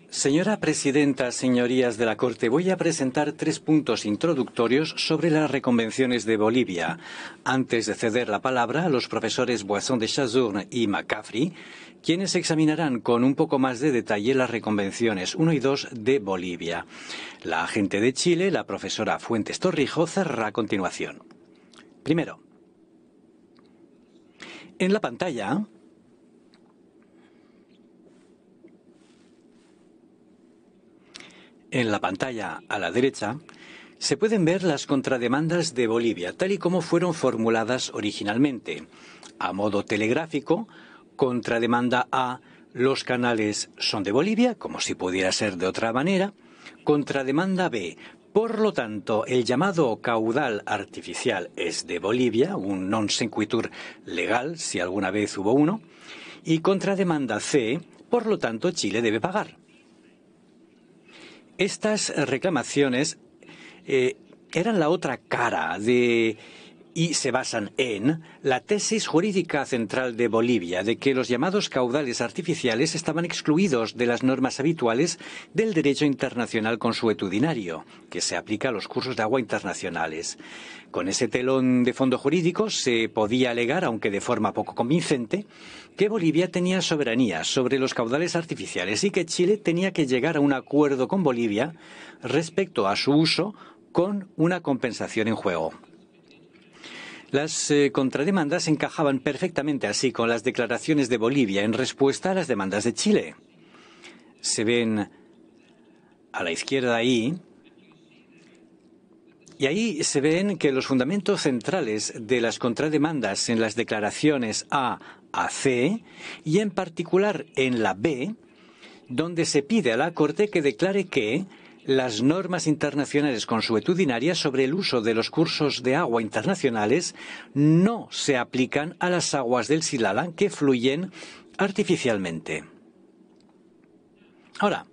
Señora Presidenta, señorías de la Corte, voy a presentar 3 puntos introductorios sobre las reconvenciones de Bolivia, antes de ceder la palabra a los profesores Boisson de Chazurne y McCaffrey, quienes examinarán con un poco más de detalle las reconvenciones 1 y 2 de Bolivia. La agente de Chile, la profesora Fuentes Torrijo, cerrará a continuación. Primero, en la pantalla a la derecha se pueden ver las contrademandas de Bolivia, tal y como fueron formuladas originalmente. A modo telegráfico, contrademanda A: los canales son de Bolivia, como si pudiera ser de otra manera. Contrademanda B: por lo tanto, el llamado caudal artificial es de Bolivia, un non sequitur legal, si alguna vez hubo uno. Y contrademanda C: por lo tanto, Chile debe pagar. Estas reclamaciones eran la otra cara y se basan en la tesis jurídica central de Bolivia, de que los llamados caudales artificiales estaban excluidos de las normas habituales del derecho internacional consuetudinario, que se aplica a los cursos de agua internacionales. Con ese telón de fondo jurídico se podía alegar, aunque de forma poco convincente, que Bolivia tenía soberanía sobre los caudales artificiales y que Chile tenía que llegar a un acuerdo con Bolivia respecto a su uso con una compensación en juego. Las contrademandas encajaban perfectamente así con las declaraciones de Bolivia en respuesta a las demandas de Chile. Se ven a la izquierda ahí, y ahí se ven que los fundamentos centrales de las contrademandas en las declaraciones A a C, y en particular en la B, donde se pide a la Corte que declare que las normas internacionales consuetudinarias sobre el uso de los cursos de agua internacionales no se aplican a las aguas del Silala que fluyen artificialmente. Ahora,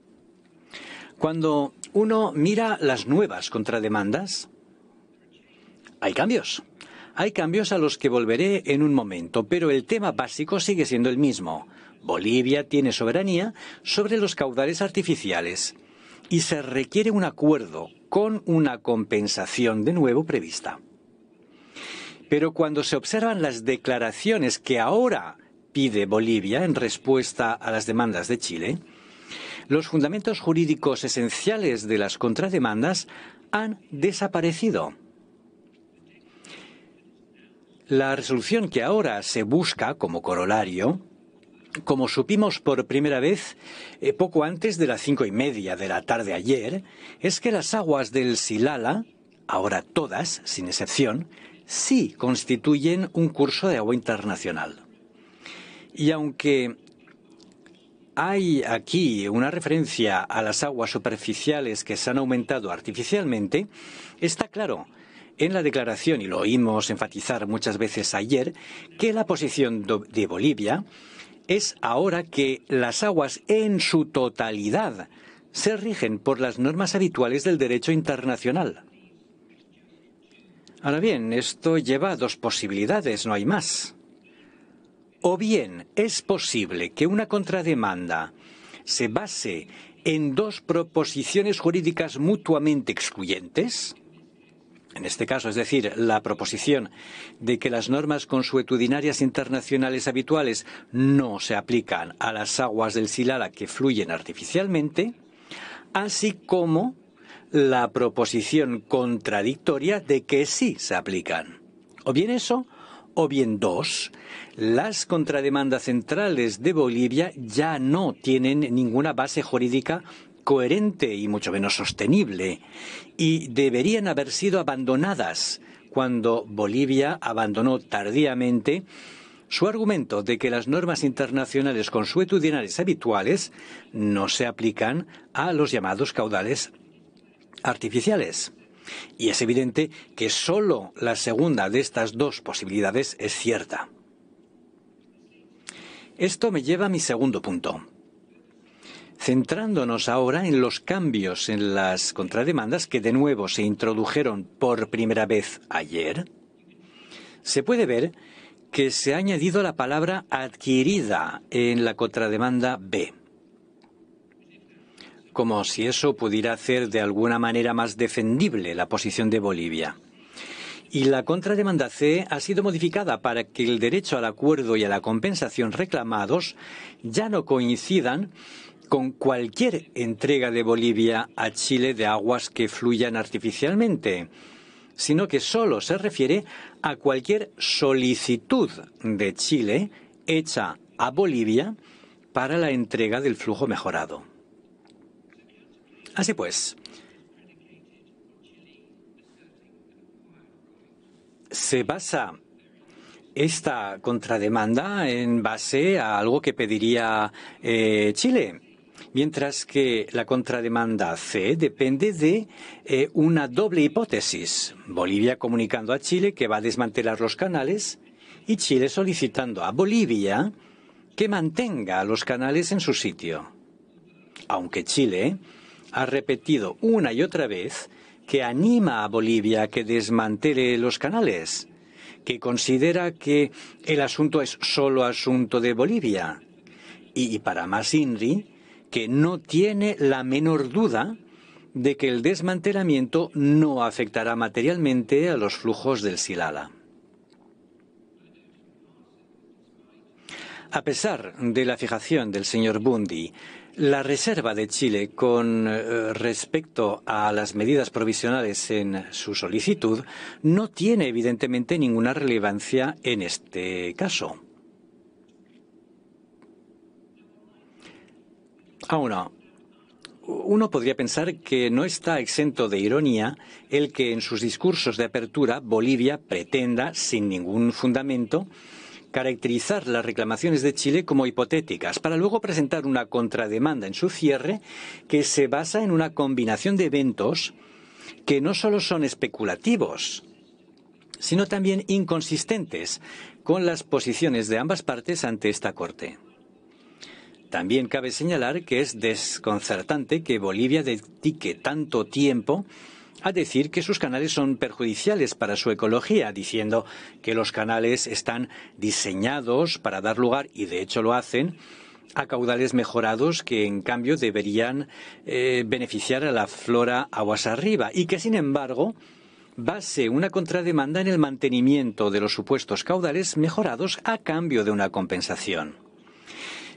cuando uno mira las nuevas contrademandas, hay cambios. Hay cambios a los que volveré en un momento, pero el tema básico sigue siendo el mismo. Bolivia tiene soberanía sobre los caudales artificiales y se requiere un acuerdo con una compensación de nuevo prevista. Pero cuando se observan las declaraciones que ahora pide Bolivia en respuesta a las demandas de Chile, los fundamentos jurídicos esenciales de las contrademandas han desaparecido. La resolución que ahora se busca como corolario, como supimos por primera vez poco antes de las 5:30 de la tarde ayer, es que las aguas del Silala, ahora todas, sin excepción, sí constituyen un curso de agua internacional. Y aunque hay aquí una referencia a las aguas superficiales que se han aumentado artificialmente, está claro en la declaración, y lo oímos enfatizar muchas veces ayer, que la posición de Bolivia es ahora que las aguas en su totalidad se rigen por las normas habituales del derecho internacional. Ahora bien, esto lleva a 2 posibilidades, no hay más. O bien es posible que una contrademanda se base en 2 proposiciones jurídicas mutuamente excluyentes. En este caso, es decir, la proposición de que las normas consuetudinarias internacionales habituales no se aplican a las aguas del Silala que fluyen artificialmente, así como la proposición contradictoria de que sí se aplican. O bien eso, o bien 2, las contrademandas centrales de Bolivia ya no tienen ninguna base jurídica coherente y mucho menos sostenible, y deberían haber sido abandonadas cuando Bolivia abandonó tardíamente su argumento de que las normas internacionales consuetudinarias habituales no se aplican a los llamados caudales artificiales. Y es evidente que solo la segunda de estas 2 posibilidades es cierta. Esto me lleva a mi segundo punto. Centrándonos ahora en los cambios en las contrademandas que de nuevo se introdujeron por primera vez ayer, se puede ver que se ha añadido la palabra adquirida en la contrademanda B, como si eso pudiera hacer de alguna manera más defendible la posición de Bolivia. Y la contrademanda C ha sido modificada para que el derecho al acuerdo y a la compensación reclamados ya no coincidan con cualquier entrega de Bolivia a Chile de aguas que fluyan artificialmente, sino que solo se refiere a cualquier solicitud de Chile hecha a Bolivia para la entrega del flujo mejorado. Así pues, se basa esta contrademanda en base a algo que pediría Chile, mientras que la contrademanda C depende de una doble hipótesis. Bolivia comunicando a Chile que va a desmantelar los canales y Chile solicitando a Bolivia que mantenga los canales en su sitio. Aunque Chile ha repetido una y otra vez que anima a Bolivia a que desmantele los canales, que considera que el asunto es solo asunto de Bolivia. Y para más INRI, que no tiene la menor duda de que el desmantelamiento no afectará materialmente a los flujos del Silala. A pesar de la fijación del señor Bundy, la reserva de Chile con respecto a las medidas provisionales en su solicitud no tiene evidentemente ninguna relevancia en este caso. Aún no. Uno podría pensar que no está exento de ironía el que en sus discursos de apertura Bolivia pretenda, sin ningún fundamento, caracterizar las reclamaciones de Chile como hipotéticas, para luego presentar una contrademanda en su cierre que se basa en una combinación de eventos que no solo son especulativos, sino también inconsistentes con las posiciones de ambas partes ante esta Corte. También cabe señalar que es desconcertante que Bolivia dedique tanto tiempo a decir que sus canales son perjudiciales para su ecología, diciendo que los canales están diseñados para dar lugar, y de hecho lo hacen, a caudales mejorados que en cambio deberían beneficiar a la flora aguas arriba, y que sin embargo base una contrademanda en el mantenimiento de los supuestos caudales mejorados a cambio de una compensación.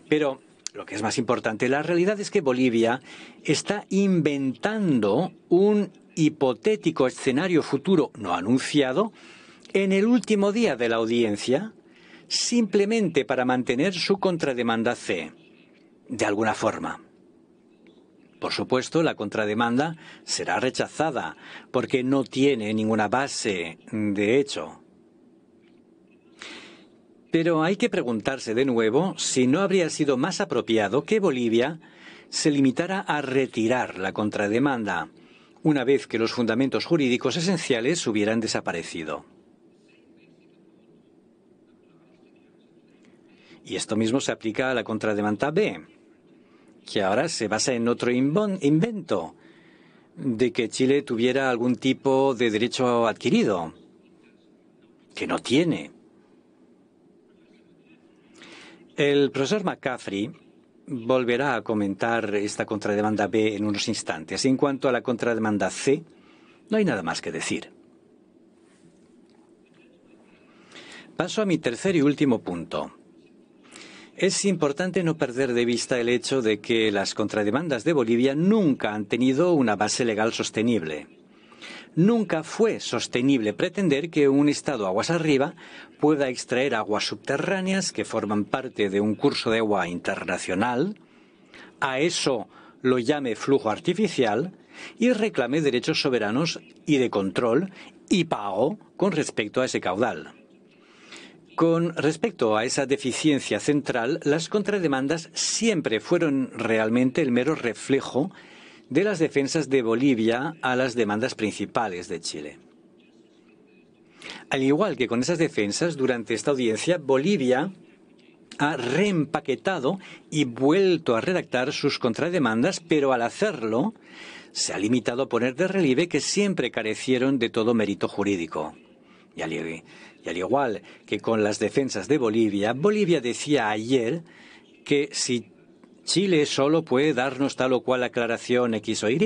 Pero lo que es más importante, la realidad es que Bolivia está inventando un hipotético escenario futuro no anunciado en el último día de la audiencia, simplemente para mantener su contrademanda C, de alguna forma. Por supuesto, la contrademanda será rechazada porque no tiene ninguna base de hecho. Pero hay que preguntarse de nuevo si no habría sido más apropiado que Bolivia se limitara a retirar la contrademanda, una vez que los fundamentos jurídicos esenciales hubieran desaparecido. Y esto mismo se aplica a la contrademanda B, que ahora se basa en otro invento, de que Chile tuviera algún tipo de derecho adquirido, que no tiene. El profesor McCaffrey volverá a comentar esta contrademanda B en unos instantes. En cuanto a la contrademanda C, no hay nada más que decir. Paso a mi tercer y último punto. Es importante no perder de vista el hecho de que las contrademandas de Bolivia nunca han tenido una base legal sostenible. Nunca fue sostenible pretender que un Estado aguas arriba pueda extraer aguas subterráneas que forman parte de un curso de agua internacional, a eso lo llame flujo artificial y reclame derechos soberanos y de control y pago con respecto a ese caudal. Con respecto a esa deficiencia central, las contrademandas siempre fueron realmente el mero reflejo de las defensas de Bolivia a las demandas principales de Chile. Al igual que con esas defensas, durante esta audiencia, Bolivia ha reempaquetado y vuelto a redactar sus contrademandas, pero al hacerlo se ha limitado a poner de relieve que siempre carecieron de todo mérito jurídico. Y al igual que con las defensas de Bolivia, Bolivia decía ayer que si Chile solo puede darnos tal o cual aclaración X o Y,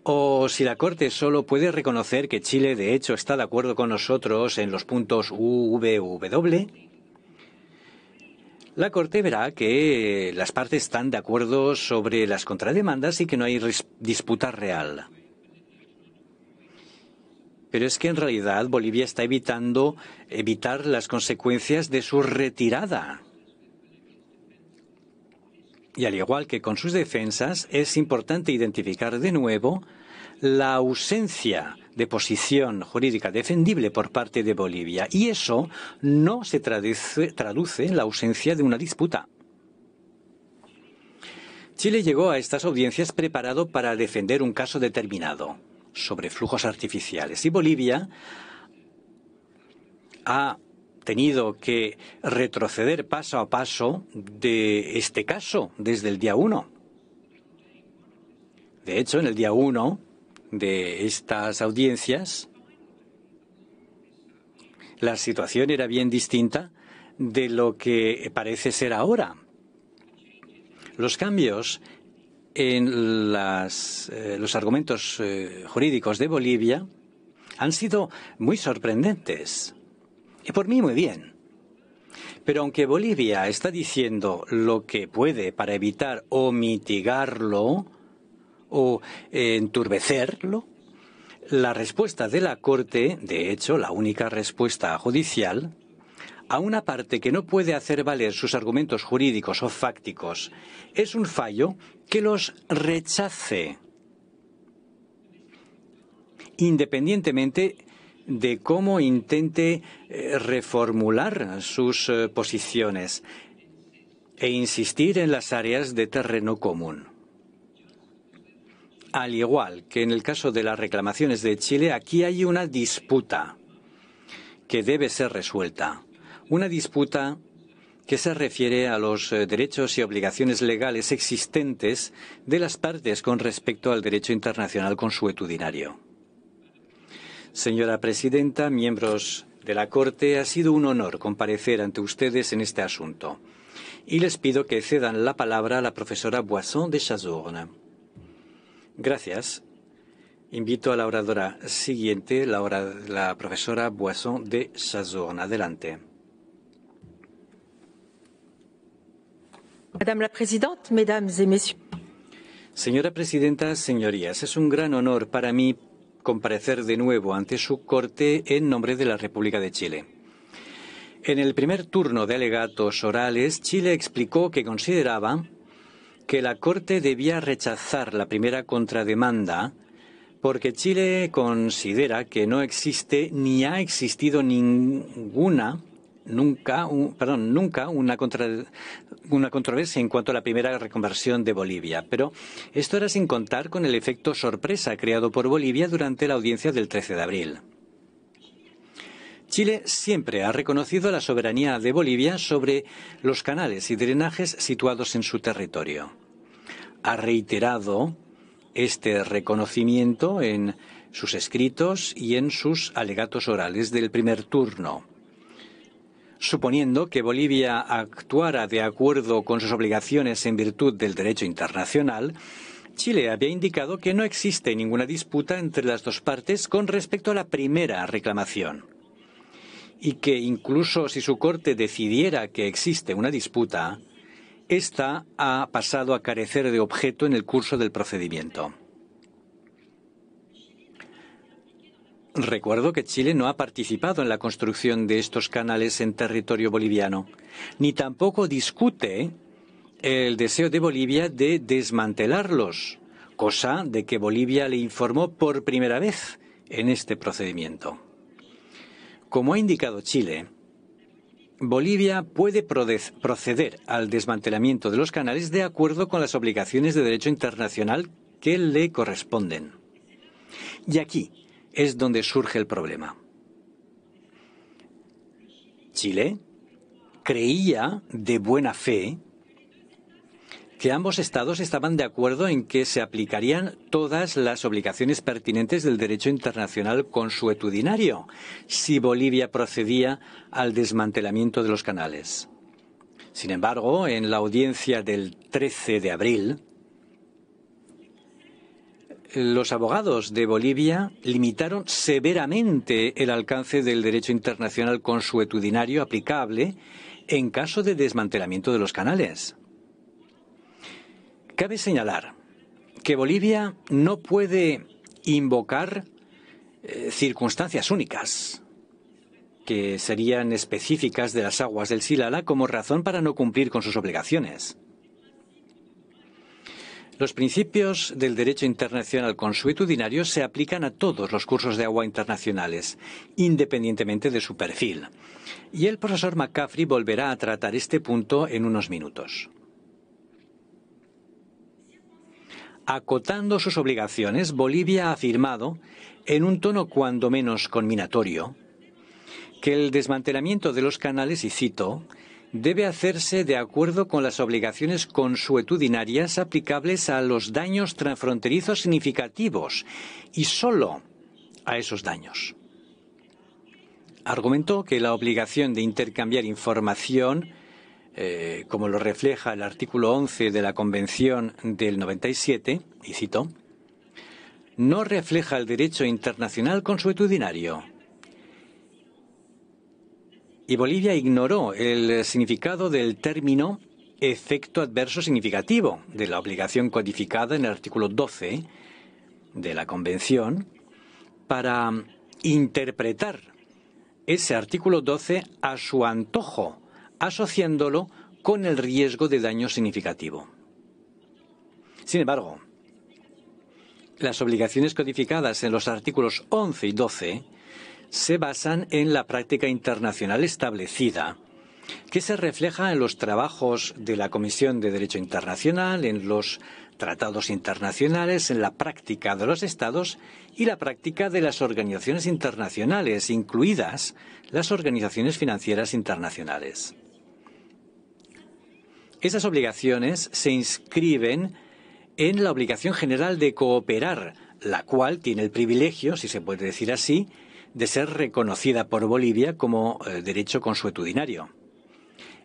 o si la Corte solo puede reconocer que Chile de hecho está de acuerdo con nosotros en los puntos U, V, W, la Corte verá que las partes están de acuerdo sobre las contrademandas y que no hay disputa real. Pero es que en realidad Bolivia está evitar las consecuencias de su retirada. Y al igual que con sus defensas, es importante identificar de nuevo la ausencia de posición jurídica defendible por parte de Bolivia. Y eso no se traduce en la ausencia de una disputa. Chile llegó a estas audiencias preparado para defender un caso determinado sobre flujos artificiales. Y Bolivia ha tenido que retroceder paso a paso de este caso desde el día 1. De hecho, en el día 1 de estas audiencias, la situación era bien distinta de lo que parece ser ahora. Los cambios en los argumentos jurídicos de Bolivia han sido muy sorprendentes. Y por mí muy bien. Pero aunque Bolivia está diciendo lo que puede para evitar o mitigarlo o enturbecerlo, la respuesta de la Corte, de hecho la única respuesta judicial, a una parte que no puede hacer valer sus argumentos jurídicos o fácticos, es un fallo que los rechace, independientemente de cómo intente reformular sus posiciones e insistir en las áreas de terreno común. Al igual que en el caso de las reclamaciones de Chile, aquí hay una disputa que debe ser resuelta. Una disputa que se refiere a los derechos y obligaciones legales existentes de las partes con respecto al derecho internacional consuetudinario. Señora presidenta, miembros de la Corte, ha sido un honor comparecer ante ustedes en este asunto. Y les pido que cedan la palabra a la profesora Boisson de Chazorne. Gracias. Invito a la oradora siguiente, la profesora Boisson de Chazorne. Adelante. Madame la Présidente, Mesdames et Messieurs. Señora presidenta, señorías, es un gran honor para mí comparecer de nuevo ante su Corte en nombre de la República de Chile. En el primer turno de alegatos orales, Chile explicó que consideraba que la Corte debía rechazar la primera contrademanda porque Chile considera que no existe ni ha existido nunca una controversia en cuanto a la primera reconversión de Bolivia. Pero esto era sin contar con el efecto sorpresa creado por Bolivia durante la audiencia del 13 de abril. Chile siempre ha reconocido la soberanía de Bolivia sobre los canales y drenajes situados en su territorio. Ha reiterado este reconocimiento en sus escritos y en sus alegatos orales del primer turno. Suponiendo que Bolivia actuara de acuerdo con sus obligaciones en virtud del derecho internacional, Chile había indicado que no existe ninguna disputa entre las dos partes con respecto a la primera reclamación, y que incluso si su Corte decidiera que existe una disputa, ésta ha pasado a carecer de objeto en el curso del procedimiento. Recuerdo que Chile no ha participado en la construcción de estos canales en territorio boliviano, ni tampoco discute el deseo de Bolivia de desmantelarlos, cosa de que Bolivia le informó por primera vez en este procedimiento. Como ha indicado Chile, Bolivia puede proceder al desmantelamiento de los canales de acuerdo con las obligaciones de derecho internacional que le corresponden. Y aquí es donde surge el problema. Chile creía de buena fe que ambos estados estaban de acuerdo en que se aplicarían todas las obligaciones pertinentes del derecho internacional consuetudinario si Bolivia procedía al desmantelamiento de los canales. Sin embargo, en la audiencia del 13 de abril, los abogados de Bolivia limitaron severamente el alcance del derecho internacional consuetudinario aplicable en caso de desmantelamiento de los canales. Cabe señalar que Bolivia no puede invocar circunstancias únicas, que serían específicas de las aguas del Silala, como razón para no cumplir con sus obligaciones. Los principios del derecho internacional consuetudinario se aplican a todos los cursos de agua internacionales, independientemente de su perfil. Y el profesor McCaffrey volverá a tratar este punto en unos minutos. Acotando sus obligaciones, Bolivia ha afirmado, en un tono cuando menos conminatorio, que el desmantelamiento de los canales, y cito, debe hacerse de acuerdo con las obligaciones consuetudinarias aplicables a los daños transfronterizos significativos y solo a esos daños. Argumentó que la obligación de intercambiar información, como lo refleja el artículo 11 de la Convención del 97, y cito, no refleja el derecho internacional consuetudinario. Y Bolivia ignoró el significado del término efecto adverso significativo de la obligación codificada en el artículo 12 de la Convención para interpretar ese artículo 12 a su antojo, asociándolo con el riesgo de daño significativo. Sin embargo, las obligaciones codificadas en los artículos 11 y 12 se basan en la práctica internacional establecida, que se refleja en los trabajos de la Comisión de Derecho Internacional, en los tratados internacionales, en la práctica de los Estados y la práctica de las organizaciones internacionales, incluidas las organizaciones financieras internacionales. Esas obligaciones se inscriben en la obligación general de cooperar, la cual tiene el privilegio, si se puede decir así, de ser reconocida por Bolivia como derecho consuetudinario.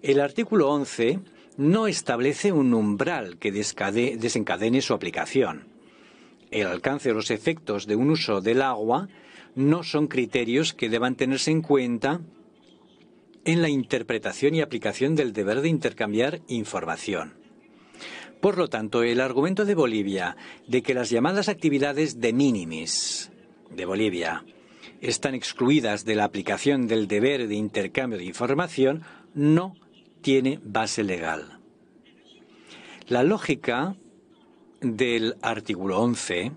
El artículo 11 no establece un umbral que desencadene su aplicación. El alcance de los efectos de un uso del agua no son criterios que deban tenerse en cuenta en la interpretación y aplicación del deber de intercambiar información. Por lo tanto, el argumento de Bolivia de que las llamadas actividades de minimis de Bolivia están excluidas de la aplicación del deber de intercambio de información no tiene base legal. La lógica del artículo 11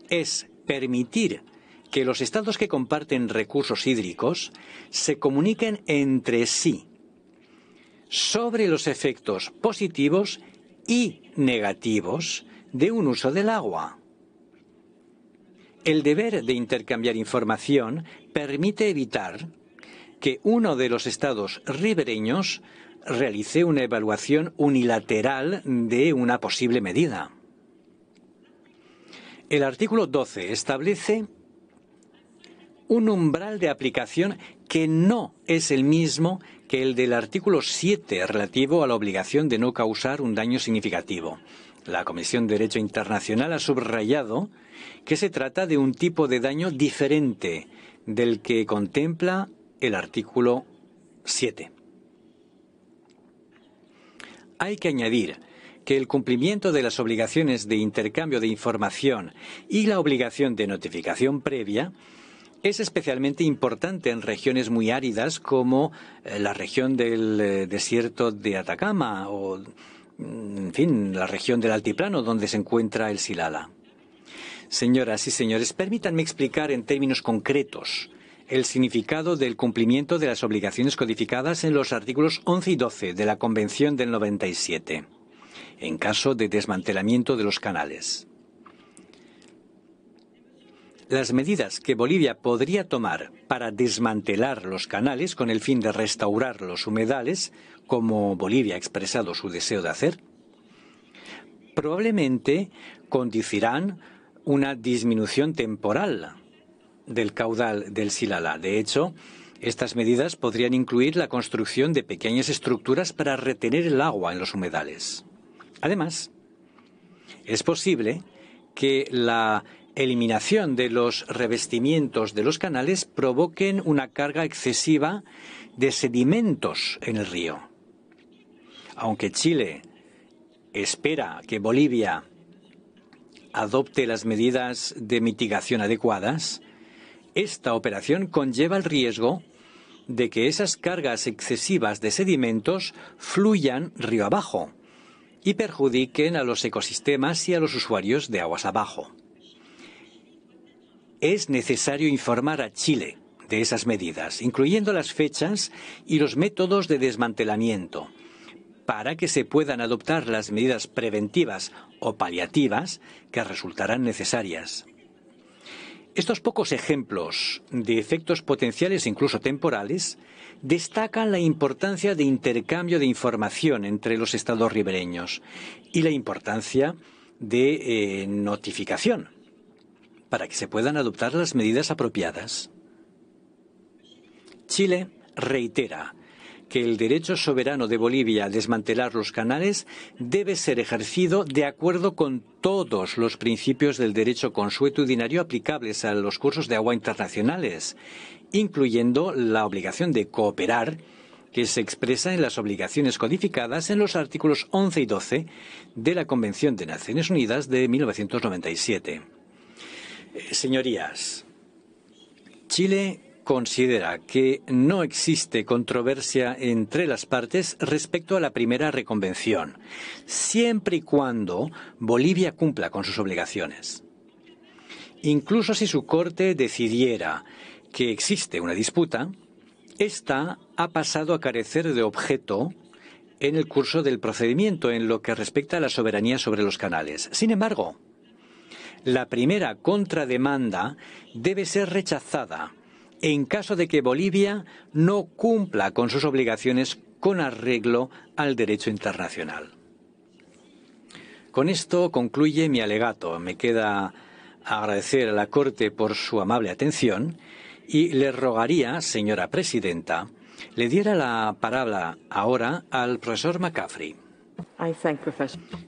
es permitir que los estados que comparten recursos hídricos se comuniquen entre sí sobre los efectos positivos y negativos de un uso del agua. El deber de intercambiar información permite evitar que uno de los estados ribereños realice una evaluación unilateral de una posible medida. El artículo 12 establece un umbral de aplicación que no es el mismo que el del artículo 7 relativo a la obligación de no causar un daño significativo. La Comisión de Derecho Internacional ha subrayado que se trata de un tipo de daño diferente del que contempla el artículo 7. Hay que añadir que el cumplimiento de las obligaciones de intercambio de información y la obligación de notificación previa es especialmente importante en regiones muy áridas como la región del desierto de Atacama o, en fin, la región del altiplano donde se encuentra el Silala. Señoras y señores, permítanme explicar en términos concretos el significado del cumplimiento de las obligaciones codificadas en los artículos 11 y 12 de la Convención del 97, en caso de desmantelamiento de los canales. Las medidas que Bolivia podría tomar para desmantelar los canales con el fin de restaurar los humedales, como Bolivia ha expresado su deseo de hacer, probablemente conducirán una disminución temporal del caudal del Silala. De hecho, estas medidas podrían incluir la construcción de pequeñas estructuras para retener el agua en los humedales. Además, es posible que la eliminación de los revestimientos de los canales provoquen una carga excesiva de sedimentos en el río. Aunque Chile espera que Bolivia adopte las medidas de mitigación adecuadas, esta operación conlleva el riesgo de que esas cargas excesivas de sedimentos fluyan río abajo y perjudiquen a los ecosistemas y a los usuarios de aguas abajo. Es necesario informar a Chile de esas medidas, incluyendo las fechas y los métodos de desmantelamiento, para que se puedan adoptar las medidas preventivas o paliativas que resultarán necesarias. Estos pocos ejemplos de efectos potenciales, incluso temporales, destacan la importancia de intercambio de información entre los estados ribereños y la importancia de notificación para que se puedan adoptar las medidas apropiadas. Chile reitera que el derecho soberano de Bolivia a desmantelar los canales debe ser ejercido de acuerdo con todos los principios del derecho consuetudinario aplicables a los cursos de agua internacionales, incluyendo la obligación de cooperar que se expresa en las obligaciones codificadas en los artículos 11 y 12 de la Convención de Naciones Unidas de 1997. Señorías, Chile considera que no existe controversia entre las partes respecto a la primera reconvención, siempre y cuando Bolivia cumpla con sus obligaciones. Incluso si su Corte decidiera que existe una disputa, esta ha pasado a carecer de objeto en el curso del procedimiento en lo que respecta a la soberanía sobre los canales. Sin embargo, la primera contrademanda debe ser rechazada en caso de que Bolivia no cumpla con sus obligaciones con arreglo al derecho internacional. Con esto concluye mi alegato. Me queda agradecer a la Corte por su amable atención y le rogaría, señora presidenta, le diera la palabra ahora al profesor McCaffrey.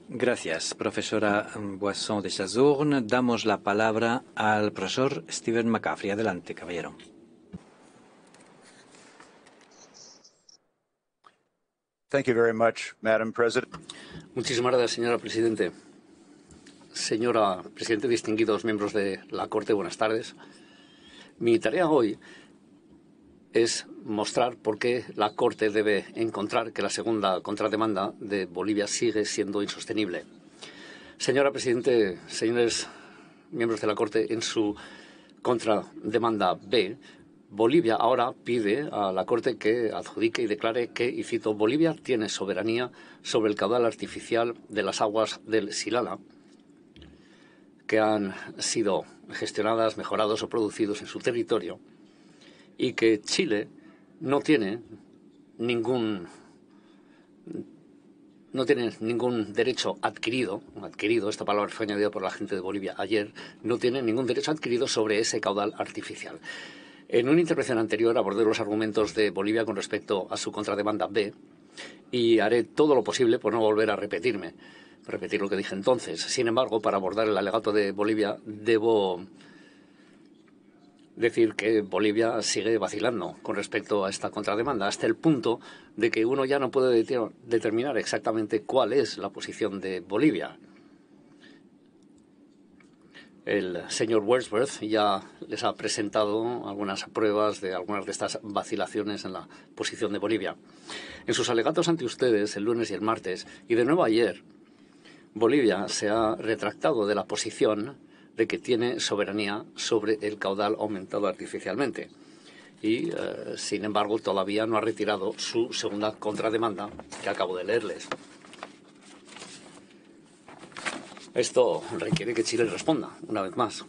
Gracias, profesora Boisson de Chazourne. Damos la palabra al profesor Stephen McCaffrey. Adelante, caballero. Thank you very much, Madam President. Muchísimas gracias, señora Presidente. Señora Presidente, distinguidos miembros de la Corte, buenas tardes. Mi tarea hoy es mostrar por qué la Corte debe encontrar que la segunda contrademanda de Bolivia sigue siendo insostenible. Señora Presidente, señores miembros de la Corte, en su contrademanda B, Bolivia ahora pide a la Corte que adjudique y declare que, y cito, Bolivia tiene soberanía sobre el caudal artificial de las aguas del Silala, que han sido gestionadas, mejorados o producidos en su territorio, y que Chile no tiene ningún derecho adquirido, esta palabra fue añadida por la gente de Bolivia ayer, no tiene ningún derecho adquirido sobre ese caudal artificial. En una intervención anterior abordé los argumentos de Bolivia con respecto a su contrademanda B y haré todo lo posible por no volver a repetir lo que dije entonces. Sin embargo, para abordar el alegato de Bolivia, debo decir que Bolivia sigue vacilando con respecto a esta contrademanda, hasta el punto de que uno ya no puede determinar exactamente cuál es la posición de Bolivia. El señor Wordsworth ya les ha presentado algunas pruebas de algunas de estas vacilaciones en la posición de Bolivia. En sus alegatos ante ustedes el lunes y el martes, y de nuevo ayer, Bolivia se ha retractado de la posición de que tiene soberanía sobre el caudal aumentado artificialmente. Y, sin embargo, todavía no ha retirado su segunda contrademanda que acabo de leerles. Esto requiere que Chile responda, una vez más.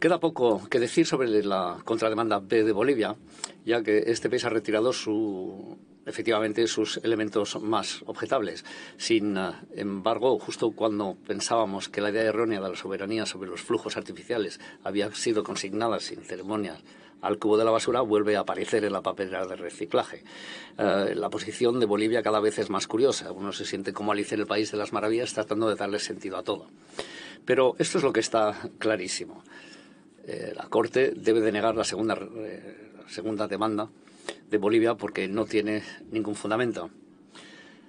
Queda poco que decir sobre la contrademanda B de Bolivia, ya que este país ha retirado su efectivamente sus elementos más objetables. Sin embargo, justo cuando pensábamos que la idea errónea de la soberanía sobre los flujos artificiales había sido consignada sin ceremonias al cubo de la basura, vuelve a aparecer en la papelera de reciclaje. La posición de Bolivia cada vez es más curiosa. Uno se siente como Alicia en el País de las Maravillas tratando de darle sentido a todo. Pero esto es lo que está clarísimo. La Corte debe denegar la segunda demanda de Bolivia porque no tiene ningún fundamento.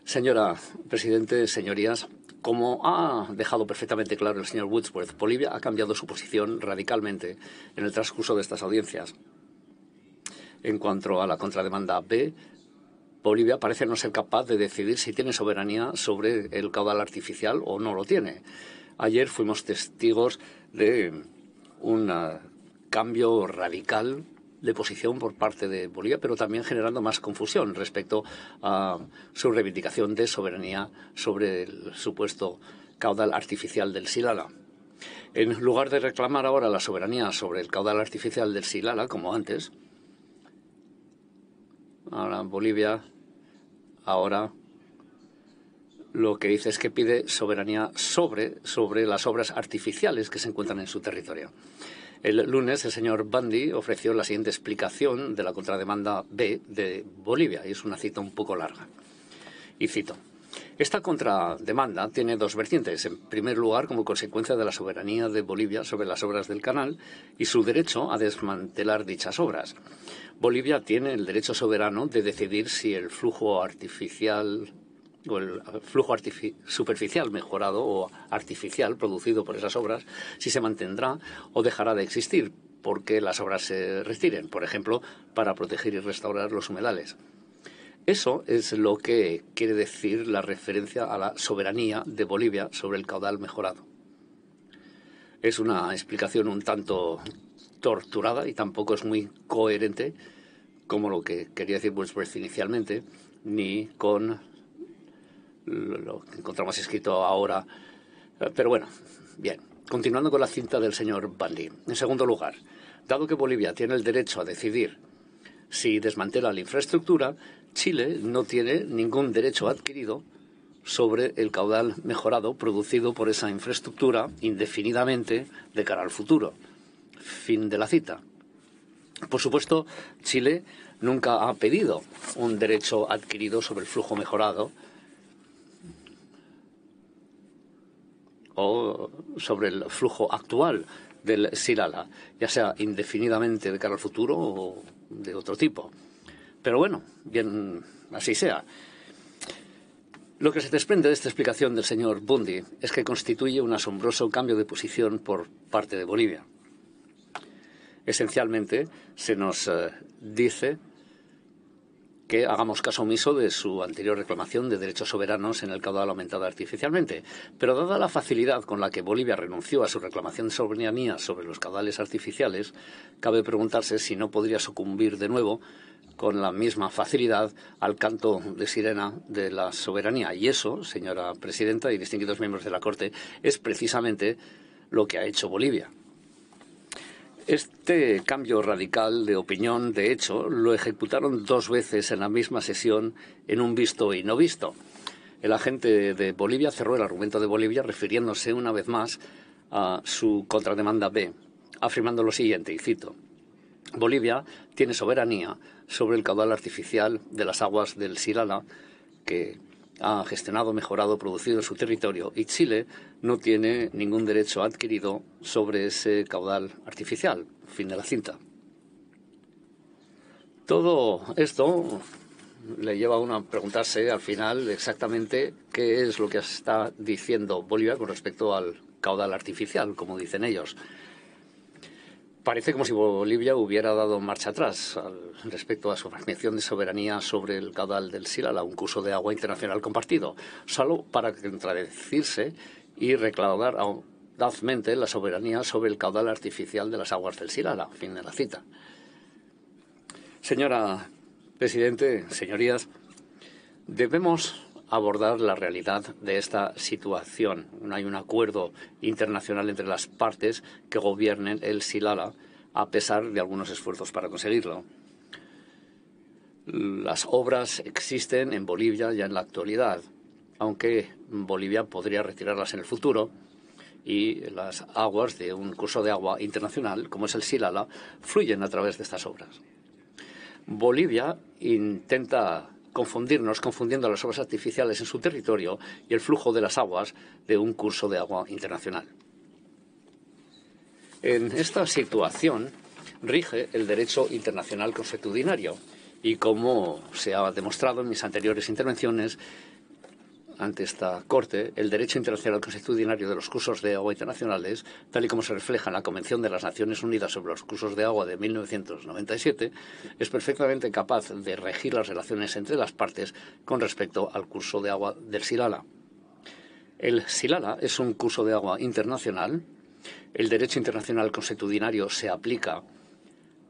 Señora Presidente, señorías, como ha dejado perfectamente claro el señor Woodsworth, Bolivia ha cambiado su posición radicalmente en el transcurso de estas audiencias. En cuanto a la contrademanda B, Bolivia parece no ser capaz de decidir si tiene soberanía sobre el caudal artificial o no lo tiene. Ayer fuimos testigos de un cambio radical de posición por parte de Bolivia, pero también generando más confusión respecto a su reivindicación de soberanía sobre el supuesto caudal artificial del Silala. En lugar de reclamar ahora la soberanía sobre el caudal artificial del Silala, como antes, ahora Bolivia lo que dice es que pide soberanía sobre las obras artificiales que se encuentran en su territorio. El lunes el señor Bundy ofreció la siguiente explicación de la contrademanda B de Bolivia, y es una cita un poco larga. Y cito: esta contrademanda tiene dos vertientes. En primer lugar, como consecuencia de la soberanía de Bolivia sobre las obras del canal y su derecho a desmantelar dichas obras. Bolivia tiene el derecho soberano de decidir si el flujo artificial o el flujo superficial mejorado o artificial producido por esas obras, si se mantendrá o dejará de existir porque las obras se retiren, por ejemplo, para proteger y restaurar los humedales. Eso es lo que quiere decir la referencia a la soberanía de Bolivia sobre el caudal mejorado. Es una explicación un tanto torturada y tampoco es muy coherente como lo que quería decir Woodsworth inicialmente, ni con lo que encontramos escrito ahora. Pero bueno, bien. Continuando con la cinta del señor Bundy. En segundo lugar, dado que Bolivia tiene el derecho a decidir si desmantela la infraestructura, Chile no tiene ningún derecho adquirido sobre el caudal mejorado producido por esa infraestructura indefinidamente de cara al futuro. Fin de la cita. Por supuesto, Chile nunca ha pedido un derecho adquirido sobre el flujo mejorado o sobre el flujo actual del Silala, ya sea indefinidamente de cara al futuro o de otro tipo. Pero bueno, bien, así sea. Lo que se desprende de esta explicación del señor Bundy es que constituye un asombroso cambio de posición por parte de Bolivia. Esencialmente, se nos dice que hagamos caso omiso de su anterior reclamación de derechos soberanos en el caudal aumentado artificialmente. Pero dada la facilidad con la que Bolivia renunció a su reclamación de soberanía sobre los caudales artificiales, cabe preguntarse si no podría sucumbir de nuevo con la misma facilidad al canto de sirena de la soberanía. Y eso, señora Presidenta y distinguidos miembros de la Corte, es precisamente lo que ha hecho Bolivia. Este cambio radical de opinión, de hecho, lo ejecutaron dos veces en la misma sesión en un visto y no visto. El agente de Bolivia cerró el argumento de Bolivia refiriéndose una vez más a su contrademanda B, afirmando lo siguiente, y cito: Bolivia tiene soberanía sobre el caudal artificial de las aguas del Silala que ha gestionado, mejorado, producido en su territorio, y Chile no tiene ningún derecho adquirido sobre ese caudal artificial. Fin de la cinta. Todo esto le lleva a uno a preguntarse al final exactamente qué es lo que está diciendo Bolivia con respecto al caudal artificial, como dicen ellos. Parece como si Bolivia hubiera dado marcha atrás respecto a su afirmación de soberanía sobre el caudal del Silala, un curso de agua internacional compartido, solo para contradecirse y reclamar audazmente la soberanía sobre el caudal artificial de las aguas del Silala. Fin de la cita. Señora Presidente, señorías, debemos abordar la realidad de esta situación. No hay un acuerdo internacional entre las partes que gobiernen el Silala, a pesar de algunos esfuerzos para conseguirlo. Las obras existen en Bolivia ya en la actualidad, aunque Bolivia podría retirarlas en el futuro y las aguas de un curso de agua internacional, como es el Silala, fluyen a través de estas obras. Bolivia intenta confundirnos, confundiendo las obras artificiales en su territorio y el flujo de las aguas de un curso de agua internacional. En esta situación rige el derecho internacional consuetudinario y, como se ha demostrado en mis anteriores intervenciones ante esta Corte, el derecho internacional consuetudinario de los cursos de agua internacionales, tal y como se refleja en la Convención de las Naciones Unidas sobre los cursos de agua de 1997, es perfectamente capaz de regir las relaciones entre las partes con respecto al curso de agua del Silala. El Silala es un curso de agua internacional. El derecho internacional consuetudinario se aplica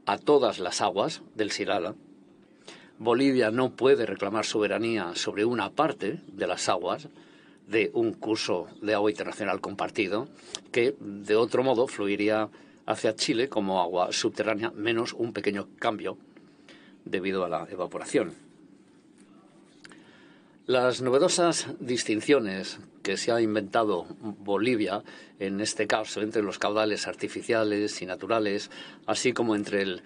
a todas las aguas del Silala. Bolivia no puede reclamar soberanía sobre una parte de las aguas de un curso de agua internacional compartido que, de otro modo, fluiría hacia Chile como agua subterránea, menos un pequeño cambio debido a la evaporación. Las novedosas distinciones que se ha inventado Bolivia, en este caso entre los caudales artificiales y naturales, así como entre el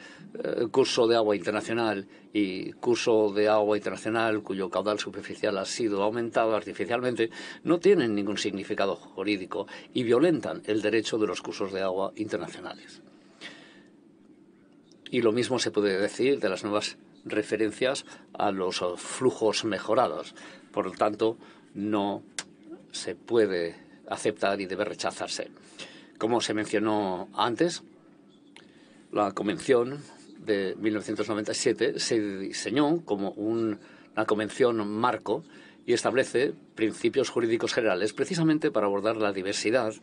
curso de agua internacional y curso de agua internacional cuyo caudal superficial ha sido aumentado artificialmente, no tienen ningún significado jurídico y violentan el derecho de los cursos de agua internacionales. Y lo mismo se puede decir de las nuevas referencias a los flujos mejorados. Por lo tanto, no se puede aceptar y debe rechazarse. Como se mencionó antes, la Convención de 1997 se diseñó como una convención marco y establece principios jurídicos generales precisamente para abordar la diversidad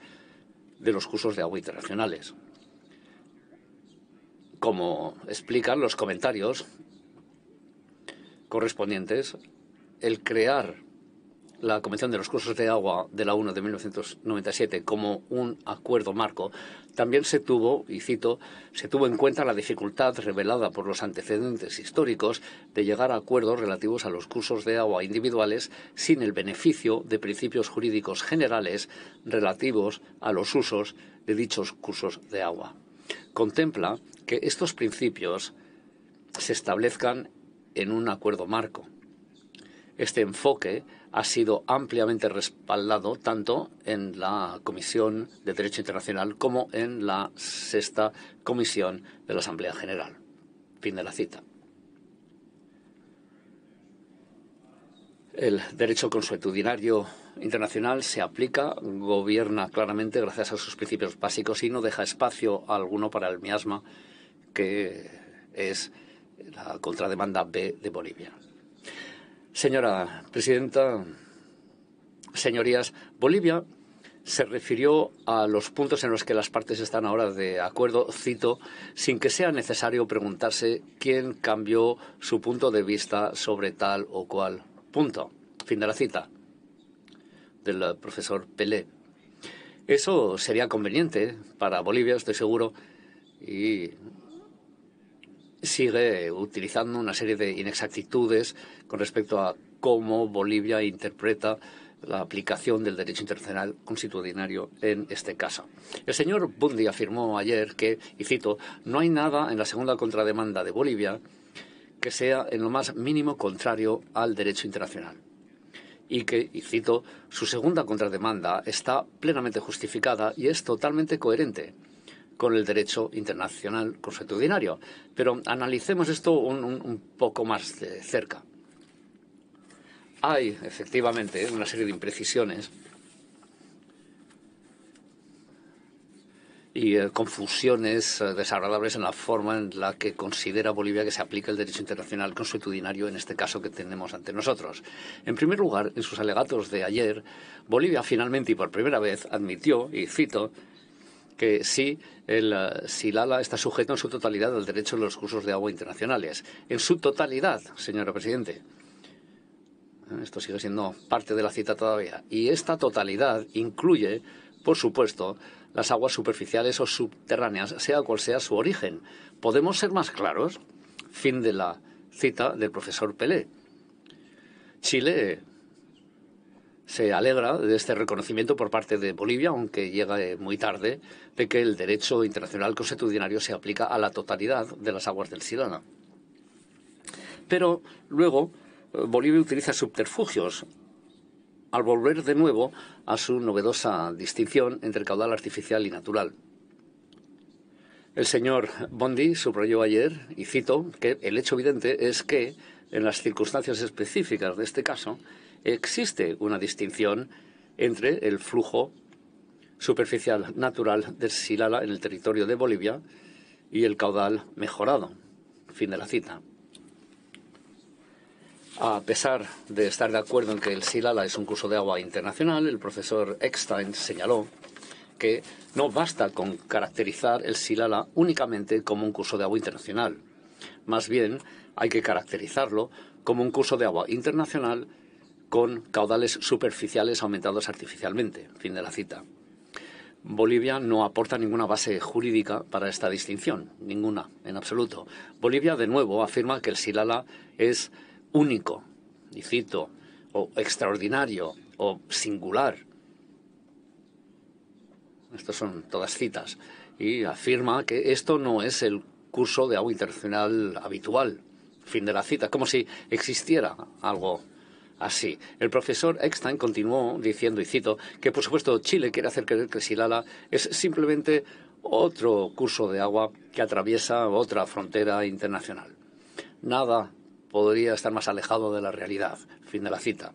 de los cursos de agua internacionales. Como explican los comentarios correspondientes, el crear la Convención de los Cursos de Agua de la ONU de 1997 como un acuerdo marco, también se tuvo, y cito, se tuvo en cuenta la dificultad revelada por los antecedentes históricos de llegar a acuerdos relativos a los cursos de agua individuales sin el beneficio de principios jurídicos generales relativos a los usos de dichos cursos de agua. Contempla que estos principios se establezcan en un acuerdo marco. Este enfoque ha sido ampliamente respaldado tanto en la Comisión de Derecho Internacional como en la Sexta Comisión de la Asamblea General. Fin de la cita. El derecho consuetudinario internacional se aplica, gobierna claramente gracias a sus principios básicos y no deja espacio alguno para el miasma, que es la contrademanda B de Bolivia. Señora presidenta, señorías, Bolivia se refirió a los puntos en los que las partes están ahora de acuerdo, cito, sin que sea necesario preguntarse quién cambió su punto de vista sobre tal o cual punto. Fin de la cita del profesor Pelé. Eso sería conveniente para Bolivia, estoy seguro, y sigue utilizando una serie de inexactitudes con respecto a cómo Bolivia interpreta la aplicación del derecho internacional consuetudinario en este caso. El señor Bundy afirmó ayer que, y cito, no hay nada en la segunda contrademanda de Bolivia que sea en lo más mínimo contrario al derecho internacional. Y que, y cito, su segunda contrademanda está plenamente justificada y es totalmente coherente con el derecho internacional consuetudinario. Pero analicemos esto un poco más de cerca. Hay, efectivamente, una serie de imprecisiones y confusiones desagradables en la forma en la que considera Bolivia que se aplica el derecho internacional consuetudinario en este caso que tenemos ante nosotros. En primer lugar, en sus alegatos de ayer, Bolivia finalmente y por primera vez admitió, y cito, que sí, el Silala está sujeto en su totalidad al derecho de los cursos de agua internacionales. En su totalidad, señora Presidente. Esto sigue siendo parte de la cita todavía. Y esta totalidad incluye, por supuesto, las aguas superficiales o subterráneas, sea cual sea su origen. ¿Podemos ser más claros? Fin de la cita del profesor Pelé. Chile se alegra de este reconocimiento por parte de Bolivia, aunque llega muy tarde, de que el derecho internacional consuetudinario se aplica a la totalidad de las aguas del Silala. Pero luego Bolivia utiliza subterfugios al volver de nuevo a su novedosa distinción entre caudal artificial y natural. El señor Bondi subrayó ayer, y cito, que el hecho evidente es que, en las circunstancias específicas de este caso, existe una distinción entre el flujo superficial natural del Silala en el territorio de Bolivia y el caudal mejorado. Fin de la cita. A pesar de estar de acuerdo en que el Silala es un curso de agua internacional, el profesor Eckstein señaló que no basta con caracterizar el Silala únicamente como un curso de agua internacional. Más bien, hay que caracterizarlo como un curso de agua internacional con caudales superficiales aumentados artificialmente. Fin de la cita. Bolivia no aporta ninguna base jurídica para esta distinción, ninguna, en absoluto. Bolivia, de nuevo, afirma que el Silala es único, y cito, o extraordinario, o singular. Estas son todas citas. Y afirma que esto no es el curso de agua internacional habitual. Fin de la cita. Como si existiera algo así. El profesor Eckstein continuó diciendo, y cito, que por supuesto Chile quiere hacer creer que el Silala es simplemente otro curso de agua que atraviesa otra frontera internacional. Nada podría estar más alejado de la realidad. Fin de la cita.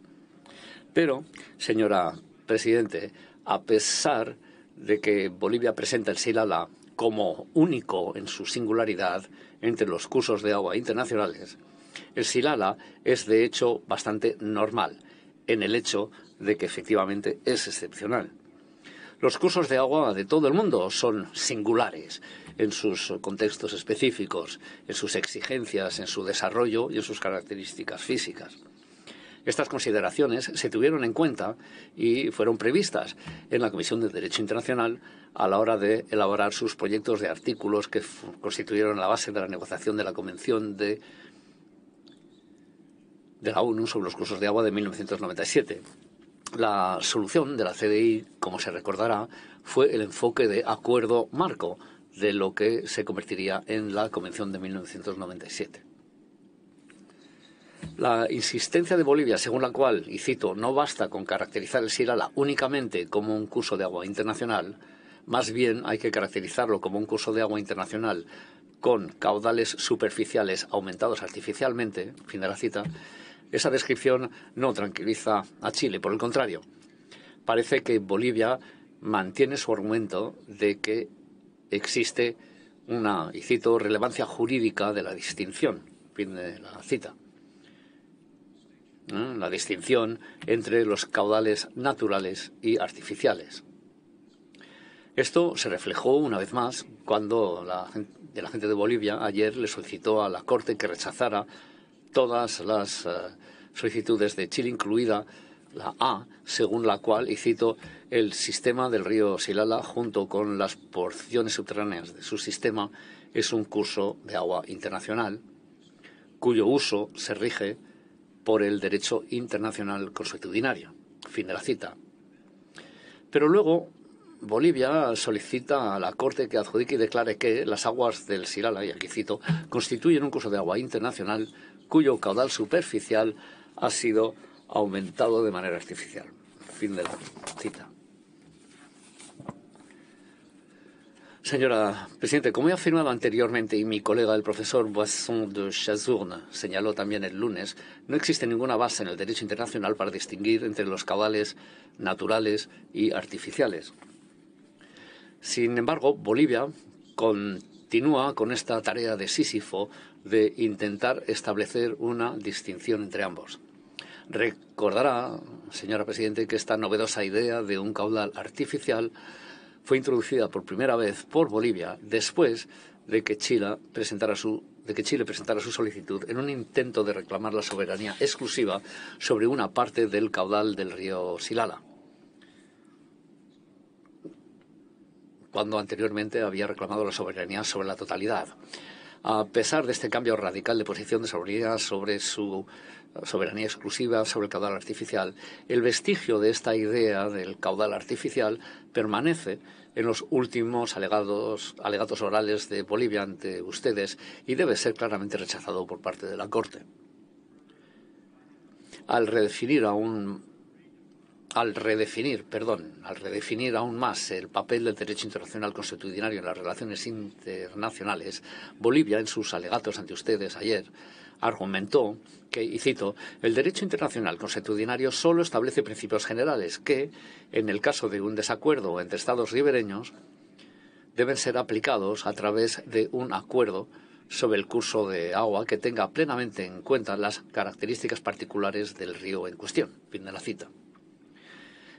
Pero, señora Presidente, a pesar de que Bolivia presenta el Silala como único en su singularidad entre los cursos de agua internacionales, el Silala es de hecho bastante normal, en el hecho de que efectivamente es excepcional. Los cursos de agua de todo el mundo son singulares en sus contextos específicos, en sus exigencias, en su desarrollo y en sus características físicas. Estas consideraciones se tuvieron en cuenta y fueron previstas en la Comisión de Derecho Internacional a la hora de elaborar sus proyectos de artículos que constituyeron la base de la negociación de la Convención de la ONU sobre los cursos de agua de 1997. La solución de la CDI, como se recordará, fue el enfoque de acuerdo marco de lo que se convertiría en la Convención de 1997. La insistencia de Bolivia, según la cual, y cito, no basta con caracterizar el Silala únicamente como un curso de agua internacional, más bien hay que caracterizarlo como un curso de agua internacional con caudales superficiales aumentados artificialmente, fin de la cita. Esa descripción no tranquiliza a Chile, por el contrario. Parece que Bolivia mantiene su argumento de que existe una, y cito, relevancia jurídica de la distinción, fin de la cita. La distinción entre los caudales naturales y artificiales. Esto se reflejó una vez más cuando la gente de Bolivia ayer le solicitó a la Corte que rechazara todas las solicitudes de Chile, incluida la A, según la cual, y cito, el sistema del río Silala, junto con las porciones subterráneas de su sistema, es un curso de agua internacional, cuyo uso se rige por el derecho internacional consuetudinario. Fin de la cita. Pero luego Bolivia solicita a la Corte que adjudique y declare que las aguas del Silala, y aquí cito, constituyen un curso de agua internacional cuyo caudal superficial ha sido aumentado de manera artificial. Fin de la cita. Señora Presidente, como he afirmado anteriormente y mi colega el profesor Boisson de Chazourne señaló también el lunes, no existe ninguna base en el derecho internacional para distinguir entre los caudales naturales y artificiales. Sin embargo, Bolivia continúa con esta tarea de Sísifo de intentar establecer una distinción entre ambos. Recordará, señora Presidente, que esta novedosa idea de un caudal artificial fue introducida por primera vez por Bolivia después de que Chile presentara su solicitud en un intento de reclamar la soberanía exclusiva sobre una parte del caudal del río Silala, cuando anteriormente había reclamado la soberanía sobre la totalidad. A pesar de este cambio radical de posición de soberanía sobre su soberanía exclusiva sobre el caudal artificial, el vestigio de esta idea del caudal artificial permanece en los últimos alegatos orales de Bolivia ante ustedes y debe ser claramente rechazado por parte de la Corte. Al redefinir aún más el papel del derecho internacional consuetudinario en las relaciones internacionales, Bolivia, en sus alegatos ante ustedes ayer, argumentó que, y cito, el derecho internacional consuetudinario solo establece principios generales que, en el caso de un desacuerdo entre Estados ribereños, deben ser aplicados a través de un acuerdo sobre el curso de agua que tenga plenamente en cuenta las características particulares del río en cuestión. Fin de la cita.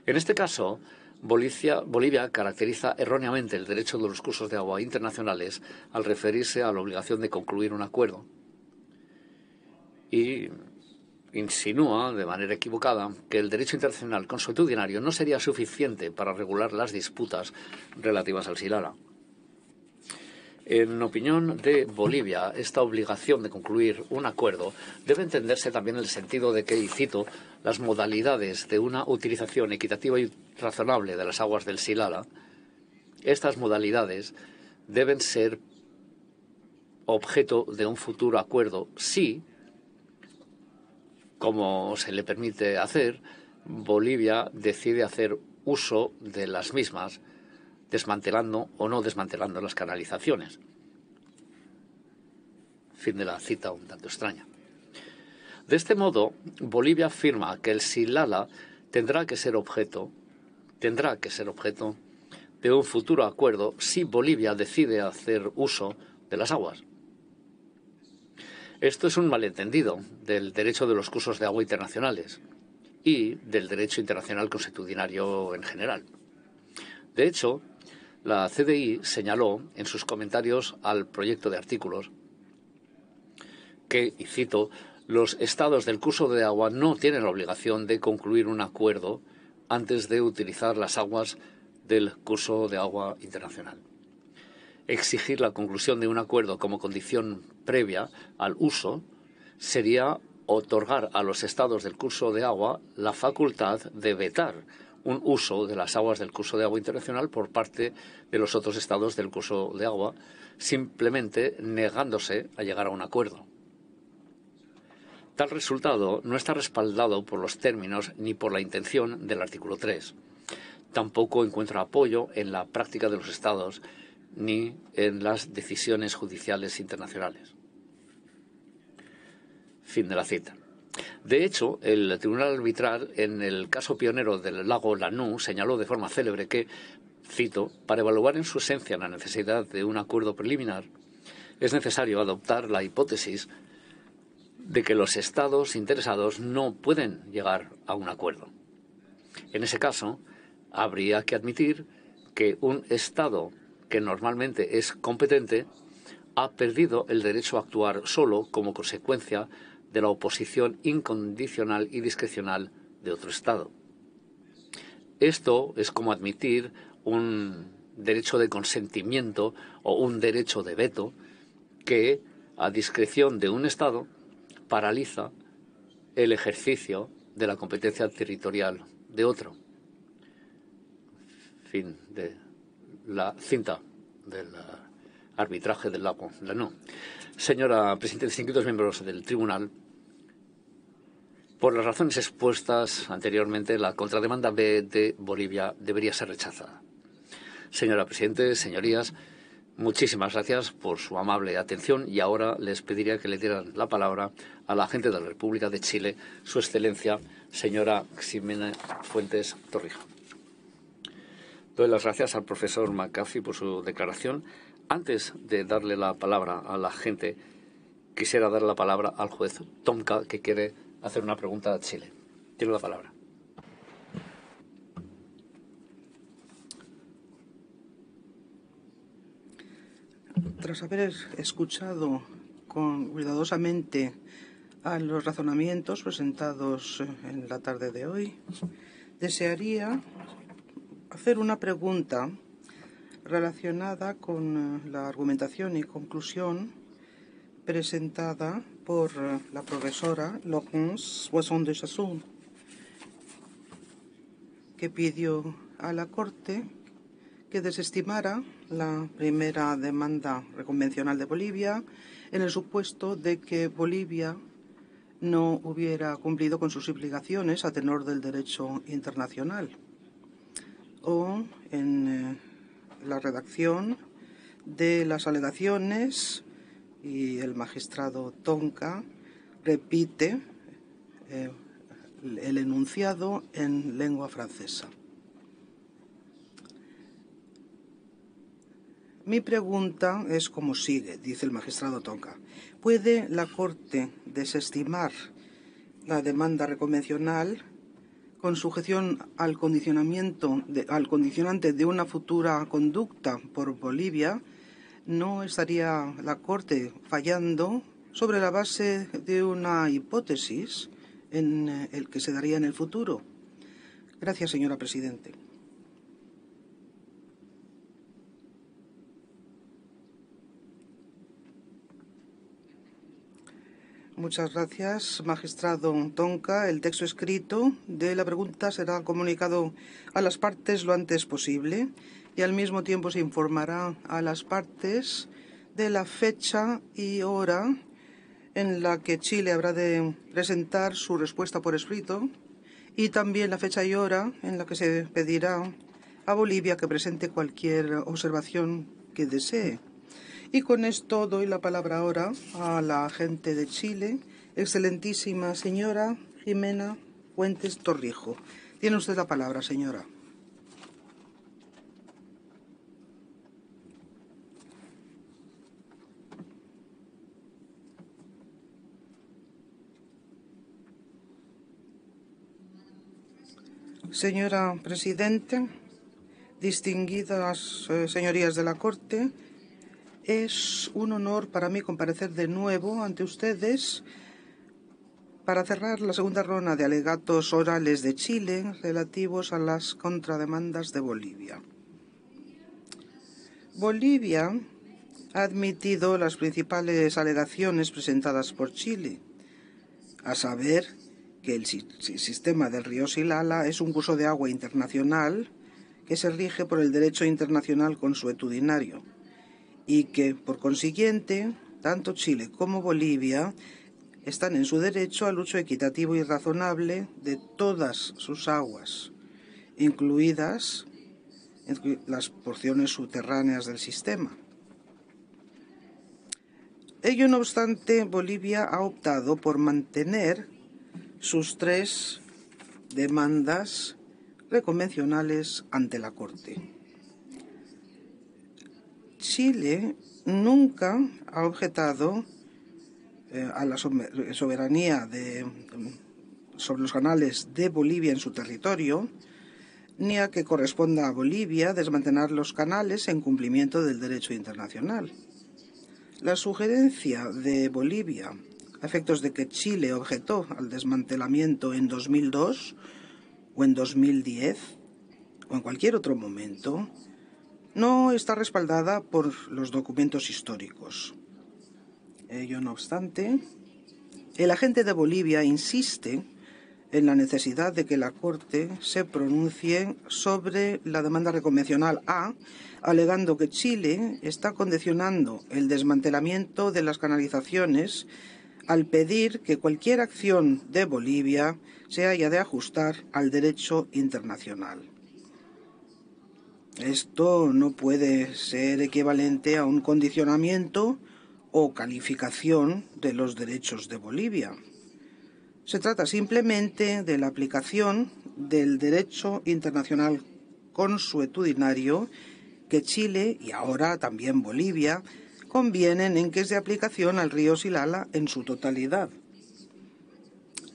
En este caso, Bolivia caracteriza erróneamente el derecho de los cursos de agua internacionales al referirse a la obligación de concluir un acuerdo y insinúa de manera equivocada que el derecho internacional consuetudinario no sería suficiente para regular las disputas relativas al Silala. En opinión de Bolivia, esta obligación de concluir un acuerdo debe entenderse también en el sentido de que, y cito, las modalidades de una utilización equitativa y razonable de las aguas del Silala, estas modalidades deben ser objeto de un futuro acuerdo si, como se le permite hacer, Bolivia decide hacer uso de las mismas, desmantelando o no desmantelando las canalizaciones. Fin de la cita un tanto extraña. De este modo, Bolivia afirma que el Silala tendrá que ser objeto de un futuro acuerdo si Bolivia decide hacer uso de las aguas. Esto es un malentendido del derecho de los cursos de agua internacionales y del derecho internacional consuetudinario en general. De hecho, la CDI señaló en sus comentarios al proyecto de artículos que, y cito, los estados del curso de agua no tienen la obligación de concluir un acuerdo antes de utilizar las aguas del curso de agua internacional. Exigir la conclusión de un acuerdo como condición previa al uso sería otorgar a los estados del curso de agua la facultad de vetar un uso de las aguas del curso de agua internacional por parte de los otros estados del curso de agua, simplemente negándose a llegar a un acuerdo. Tal resultado no está respaldado por los términos ni por la intención del artículo 3. Tampoco encuentra apoyo en la práctica de los estados ni en las decisiones judiciales internacionales. Fin de la cita. De hecho, el Tribunal Arbitral, en el caso pionero del lago Lanú, señaló de forma célebre que, cito, para evaluar en su esencia la necesidad de un acuerdo preliminar, es necesario adoptar la hipótesis de que los estados interesados no pueden llegar a un acuerdo. En ese caso, habría que admitir que un estado que normalmente es competente ha perdido el derecho a actuar solo como consecuencia de la oposición incondicional y discrecional de otro Estado. Esto es como admitir un derecho de consentimiento o un derecho de veto que, a discreción de un Estado, paraliza el ejercicio de la competencia territorial de otro. Fin de la cinta del arbitraje del lago Lanú. Señora Presidenta, distinguidos miembros del Tribunal, por las razones expuestas anteriormente, la contrademanda B de Bolivia debería ser rechazada. Señora Presidenta, señorías, muchísimas gracias por su amable atención y ahora les pediría que le dieran la palabra a la agente de la República de Chile, Su Excelencia, señora Ximena Fuentes Torrijos. Doy las gracias al profesor McAfee por su declaración. Antes de darle la palabra a la agente, quisiera dar la palabra al juez Tomka, que quiere hacer una pregunta a Chile. Tiene la palabra. Tras haber escuchado cuidadosamente a los razonamientos presentados en la tarde de hoy, desearía hacer una pregunta relacionada con la argumentación y conclusión presentada por la profesora Laurence Boisson de Chasson, que pidió a la Corte que desestimara la primera demanda reconvencional de Bolivia en el supuesto de que Bolivia no hubiera cumplido con sus obligaciones a tenor del derecho internacional, o en la redacción de las alegaciones, y el magistrado Tonka repite el enunciado en lengua francesa. Mi pregunta es como sigue, dice el magistrado Tonka. ¿Puede la Corte desestimar la demanda reconvencional con sujeción al condicionante de una futura conducta por Bolivia? ¿No estaría la Corte fallando sobre la base de una hipótesis en el que se daría en el futuro? Gracias, señora Presidente. Muchas gracias, magistrado Tonka. El texto escrito de la pregunta será comunicado a las partes lo antes posible y al mismo tiempo se informará a las partes de la fecha y hora en la que Chile habrá de presentar su respuesta por escrito y también la fecha y hora en la que se pedirá a Bolivia que presente cualquier observación que desee. Y con esto doy la palabra ahora a la agente de Chile, excelentísima señora Jimena Fuentes Torrijos. Tiene usted la palabra, señora. Señora Presidente, distinguidas señorías de la Corte, es un honor para mí comparecer de nuevo ante ustedes para cerrar la segunda ronda de alegatos orales de Chile relativos a las contrademandas de Bolivia. Bolivia ha admitido las principales alegaciones presentadas por Chile, a saber que el sistema del río Silala es un curso de agua internacional que se rige por el derecho internacional consuetudinario y que, por consiguiente, tanto Chile como Bolivia están en su derecho al uso equitativo y razonable de todas sus aguas, incluidas las porciones subterráneas del sistema. Ello no obstante, Bolivia ha optado por mantener sus 3 demandas reconvencionales ante la Corte. Chile nunca ha objetado a la soberanía sobre los canales de Bolivia en su territorio, ni a que corresponda a Bolivia desmantelar los canales en cumplimiento del derecho internacional. La sugerencia de Bolivia, a efectos de que Chile objetó al desmantelamiento en 2002 o en 2010 o en cualquier otro momento, no está respaldada por los documentos históricos. Ello no obstante, el agente de Bolivia insiste en la necesidad de que la Corte se pronuncie sobre la demanda reconvencional A, alegando que Chile está condicionando el desmantelamiento de las canalizaciones al pedir que cualquier acción de Bolivia se haya de ajustar al derecho internacional. Esto no puede ser equivalente a un condicionamiento o calificación de los derechos de Bolivia. Se trata simplemente de la aplicación del derecho internacional consuetudinario que Chile y ahora también Bolivia convienen en que es de aplicación al río Silala en su totalidad,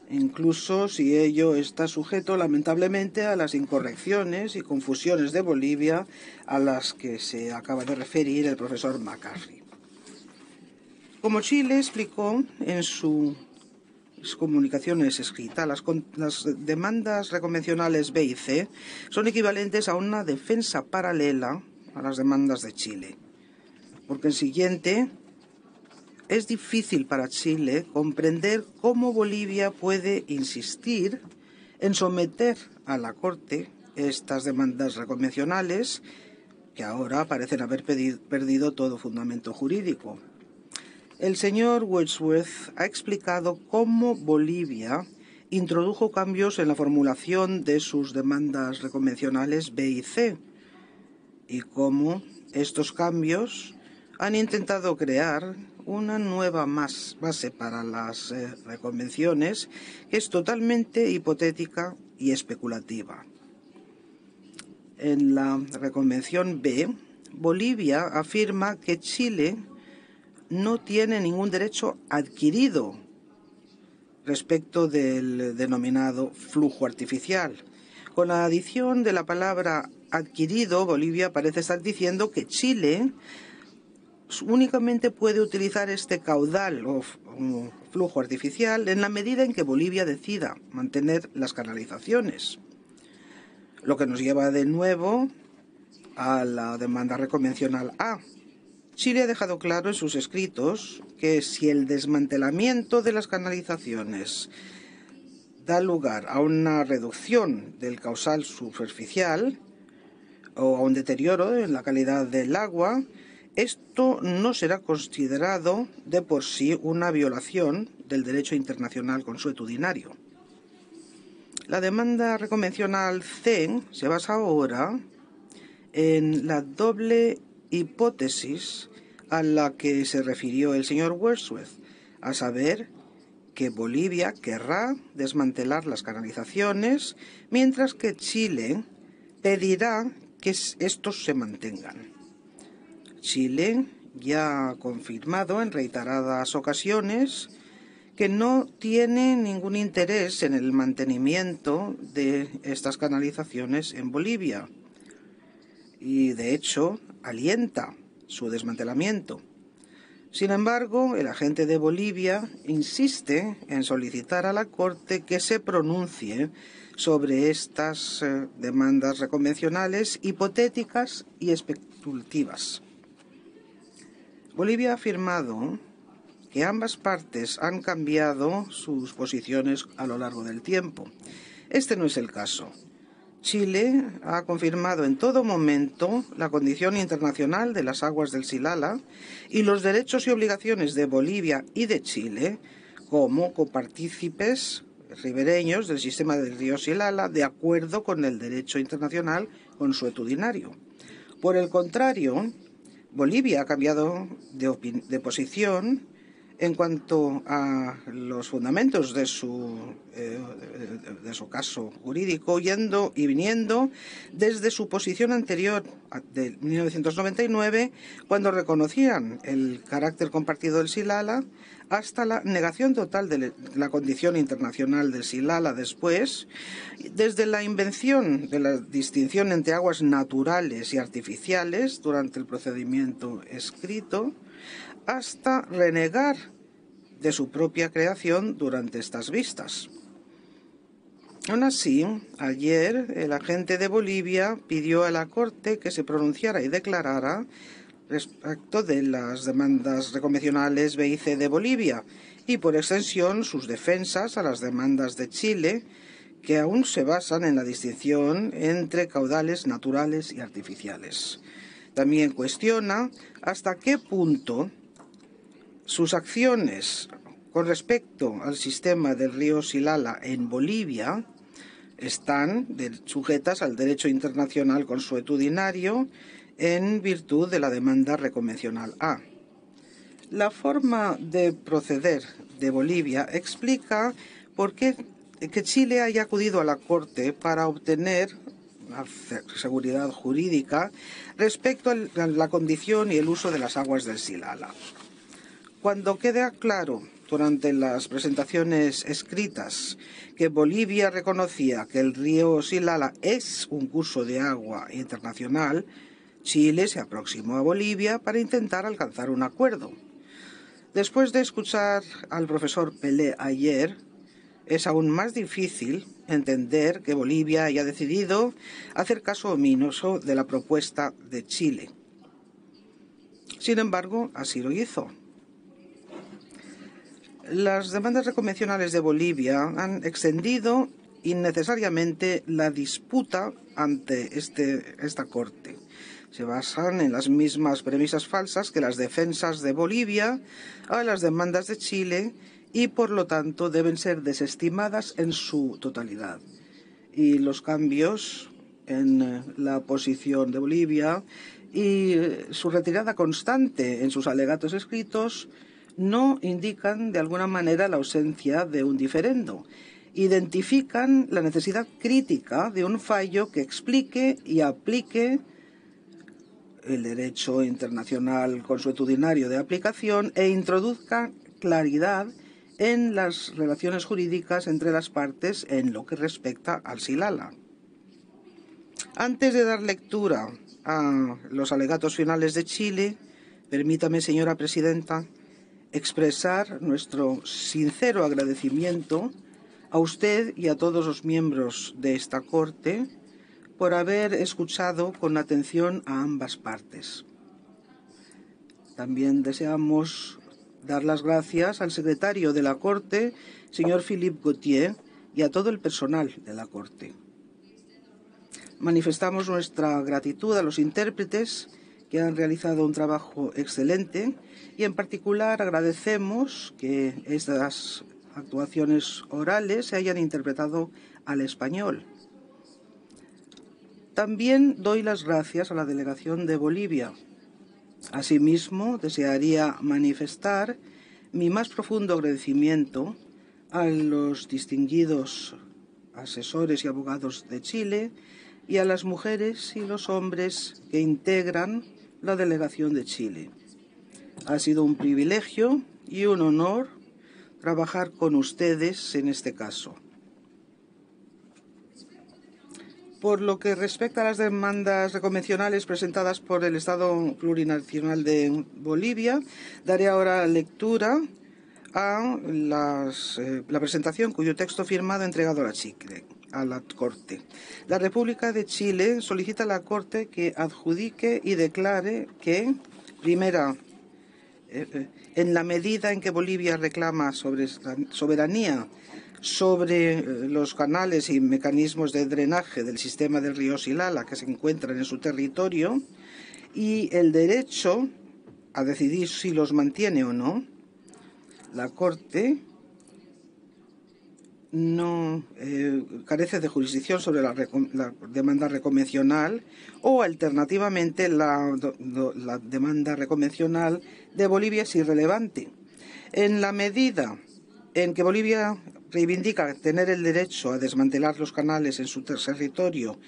incluso si ello está sujeto lamentablemente a las incorrecciones y confusiones de Bolivia a las que se acaba de referir el profesor McCarthy. Como Chile explicó en sus comunicaciones escritas, las demandas reconvencionales B y C son equivalentes a una defensa paralela a las demandas de Chile. Por consiguiente, es difícil para Chile comprender cómo Bolivia puede insistir en someter a la Corte estas demandas reconvencionales que ahora parecen haber perdido todo fundamento jurídico. El señor Wordsworth ha explicado cómo Bolivia introdujo cambios en la formulación de sus demandas reconvencionales B y C y cómo estos cambios han intentado crear una nueva base para las reconvenciones que es totalmente hipotética y especulativa. En la reconvención B, Bolivia afirma que Chile no tiene ningún derecho adquirido respecto del denominado flujo artificial. Con la adición de la palabra adquirido, Bolivia parece estar diciendo que Chile únicamente puede utilizar este caudal o flujo artificial en la medida en que Bolivia decida mantener las canalizaciones. Lo que nos lleva de nuevo a la demanda reconvencional A. Chile ha dejado claro en sus escritos que si el desmantelamiento de las canalizaciones da lugar a una reducción del caudal superficial o a un deterioro en la calidad del agua, esto no será considerado de por sí una violación del derecho internacional consuetudinario. La demanda reconvencional C se basa ahora en la doble hipótesis a la que se refirió el señor Wordsworth, a saber que Bolivia querrá desmantelar las canalizaciones, mientras que Chile pedirá que estos se mantengan. Chile ya ha confirmado en reiteradas ocasiones que no tiene ningún interés en el mantenimiento de estas canalizaciones en Bolivia y, de hecho, alienta su desmantelamiento. Sin embargo, el agente de Bolivia insiste en solicitar a la Corte que se pronuncie sobre estas demandas reconvencionales hipotéticas y especulativas. Bolivia ha afirmado que ambas partes han cambiado sus posiciones a lo largo del tiempo. Este no es el caso. Chile ha confirmado en todo momento la condición internacional de las aguas del Silala y los derechos y obligaciones de Bolivia y de Chile como copartícipes ribereños del sistema del río Silala de acuerdo con el derecho internacional consuetudinario. Por el contrario, Bolivia ha cambiado de posición en cuanto a los fundamentos de su caso jurídico, yendo y viniendo desde su posición anterior de 1999, cuando reconocían el carácter compartido del Silala, hasta la negación total de la condición internacional del Silala después, desde la invención de la distinción entre aguas naturales y artificiales durante el procedimiento escrito, hasta renegar de su propia creación durante estas vistas. Aún así, ayer el agente de Bolivia pidió a la Corte que se pronunciara y declarara respecto de las demandas reconvencionales B y C de Bolivia y, por extensión, sus defensas a las demandas de Chile, que aún se basan en la distinción entre caudales naturales y artificiales. También cuestiona hasta qué punto sus acciones con respecto al sistema del río Silala en Bolivia están sujetas al derecho internacional consuetudinario en virtud de la demanda reconvencional A. La forma de proceder de Bolivia explica por qué que Chile haya acudido a la Corte para obtener seguridad jurídica respecto a la condición y el uso de las aguas del Silala. Cuando queda claro durante las presentaciones escritas que Bolivia reconocía que el río Silala es un curso de agua internacional, Chile se aproximó a Bolivia para intentar alcanzar un acuerdo. Después de escuchar al profesor Pelé ayer, es aún más difícil entender que Bolivia haya decidido hacer caso ominoso de la propuesta de Chile. Sin embargo, así lo hizo. Las demandas reconvencionales de Bolivia han extendido innecesariamente la disputa ante esta Corte. Se basan en las mismas premisas falsas que las defensas de Bolivia a las demandas de Chile y, por lo tanto, deben ser desestimadas en su totalidad. Y los cambios en la posición de Bolivia y su retirada constante en sus alegatos escritos no indican de alguna manera la ausencia de un diferendo. Identifican la necesidad crítica de un fallo que explique y aplique el derecho internacional consuetudinario de aplicación e introduzca claridad en las relaciones jurídicas entre las partes en lo que respecta al Xilala. Antes de dar lectura a los alegatos finales de Chile, permítame, señora presidenta, expresar nuestro sincero agradecimiento a usted y a todos los miembros de esta Corte por haber escuchado con atención a ambas partes. También deseamos dar las gracias al secretario de la Corte, señor Philippe Gauthier, y a todo el personal de la Corte. Manifestamos nuestra gratitud a los intérpretes que han realizado un trabajo excelente y en particular agradecemos que estas actuaciones orales se hayan interpretado al español. También doy las gracias a la delegación de Bolivia. Asimismo, desearía manifestar mi más profundo agradecimiento a los distinguidos asesores y abogados de Chile y a las mujeres y los hombres que integran la delegación de Chile. Ha sido un privilegio y un honor trabajar con ustedes en este caso. Por lo que respecta a las demandas reconvencionales presentadas por el Estado Plurinacional de Bolivia, daré ahora lectura a la presentación cuyo texto firmado entregado a la Corte. La República de Chile solicita a la Corte que adjudique y declare que, primera, en la medida en que Bolivia reclama soberanía sobre los canales y mecanismos de drenaje del sistema del río Xilala que se encuentran en su territorio y el derecho a decidir si los mantiene o no, la Corte no carece de jurisdicción sobre la demanda reconvencional o, alternativamente, la demanda reconvencional de Bolivia es irrelevante. En la medida en que Bolivia reivindica tener el derecho a desmantelar los canales en su territorio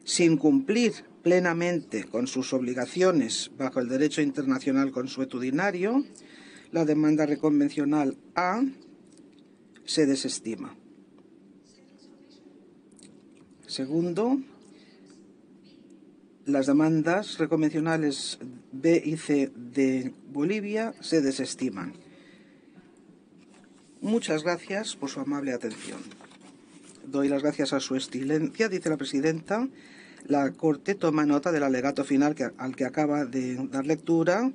sin cumplir plenamente con sus obligaciones bajo el derecho internacional consuetudinario, la demanda reconvencional A se desestima. Segundo, las demandas reconvencionales B y C de Bolivia se desestiman. Muchas gracias por su amable atención. Doy las gracias a su excelencia, dice la presidenta. La Corte toma nota del alegato final al que acaba de dar lectura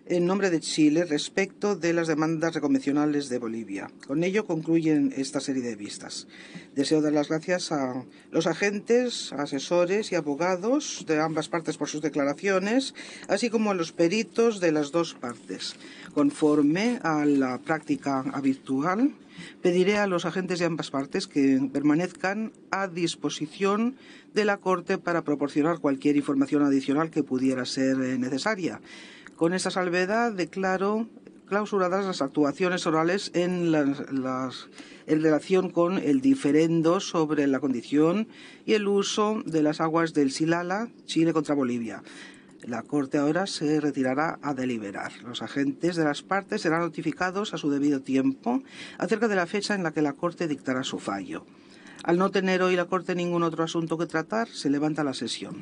en nombre de Chile respecto de las demandas reconvencionales de Bolivia. Con ello concluyen esta serie de vistas. Deseo dar las gracias a los agentes, asesores y abogados de ambas partes por sus declaraciones, así como a los peritos de las dos partes. Conforme a la práctica habitual, pediré a los agentes de ambas partes que permanezcan a disposición de la Corte para proporcionar cualquier información adicional que pudiera ser necesaria. Con esta salvedad declaro clausuradas las actuaciones orales en relación con el diferendo sobre la condición y el uso de las aguas del Xilala, Chile contra Bolivia. La Corte ahora se retirará a deliberar. Los agentes de las partes serán notificados a su debido tiempo acerca de la fecha en la que la Corte dictará su fallo. Al no tener hoy la Corte ningún otro asunto que tratar, se levanta la sesión.